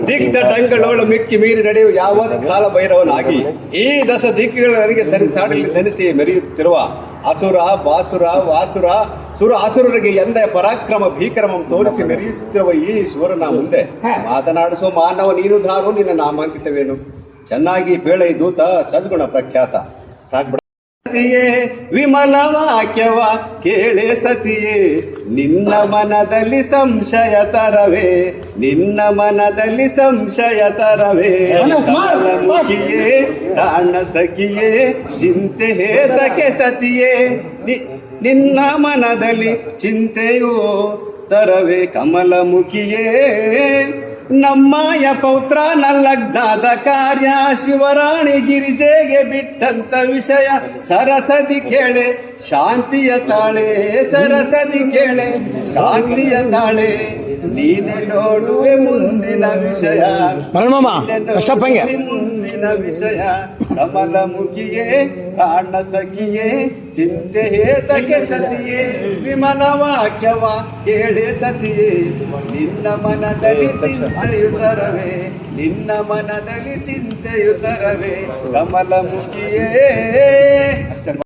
ದಿಗ್ಧಟಂಗಳೋಳು ಮಿಕ್ಕಿ ಮೀರಿ ನಡೆಯುವ ಯಾವತ್ ಕಾಲ ಭೈರವನಾಗಿ ಈ ದಶ ದಿಕ್ಕುಗಳ ನನಗೆ ಸರಿಸಾಡಲಿ ಧರಿಸಿ ಮೆರೆಯುತ್ತಿರುವ ಅಸುರ ಬಾಸುರ ವಾಸುರ ಸುರ ಅಸುರರಿಗೆ ಎಂದ ಪರಾಕ್ರಮ ಭೀಕರಮಂ ತೋರಿಸಿ ಮೆರೆಯುತ್ತಿರುವ ಈ ಶೂರನ ಮುಂದೆ ಮಾತನಾಡಿಸೋ ಮಾನವ ನೀನು ಧಾರು ನಿನ್ನ ನಾಮಾಂಕಿತವೇನು ಚೆನ್ನಾಗಿ ಬೇಳೆ ದೂತ ಸದ್ಗುಣ ಪ್ರಖ್ಯಾತ ಸಾಕ್ಬಿಡ ಸತಿಯೇ ವಿಮಲ ವಾಕ್ಯವ ಕೇಳೆ ಸತಿಯೇ ನಿನ್ನ ಮನದಲ್ಲಿ ಸಂಶಯ ತರವೇ ನಿನ್ನ ಮನದಲ್ಲಿ ಸಂಶಯ ತರವೇ ಮುಖಿಯೇ ಪ್ರಾಣ ಸಖಿಯೇ ಚಿಂತೆ ಹೇತಕ್ಕೆ ಸತಿಯೇ ನಿನ್ನ ಮನದಲ್ಲಿ ಚಿಂತೆಯೋ ತರವೇ ಕಮಲ ಮುಖಿಯೇ ನಮ್ಮಯ ಪೌತ್ರ ನಲ್ಲಗ್ನಾದ ಕಾರ್ಯ ಶಿವರಾಣಿ ಗಿರಿಜೆಗೆ ಬಿಟ್ಟಂತ ವಿಷಯ ಸರಸದಿ ಕೇಳೆ ಶಾಂತಿಯ ತಾಳೆ ಸರಸದಿ ಕೇಳೆ ಶಾಂತಿಯ ತಾಳೆ ನೀನೆ ನೋಡುವೆ ಮುಂದಿನ ವಿಷಯ ಮುಂದಿನ ವಿಷಯ ಕಮಲ ಮುಖಿಯೇ ಪ್ರಾಣ ಸಖಿಯೇ ಚಿಂತೆ ಹೇತಕ್ಕೆ ಸತಿಯೇ ವಿಮಲ ವಾಕ್ಯವ ಕೇಳೆ ಸತಿಯೇ ನಿನ್ನ ಮನದಲ್ಲಿ ಚಿಂತೆಯುತ್ತರವೇ ನಿನ್ನ ಮನದಲ್ಲಿ ಚಿಂತೆಯುತ್ತರವೇ ಕಮಲ ಮುಖಿಯೇ ಅಷ್ಟೇ.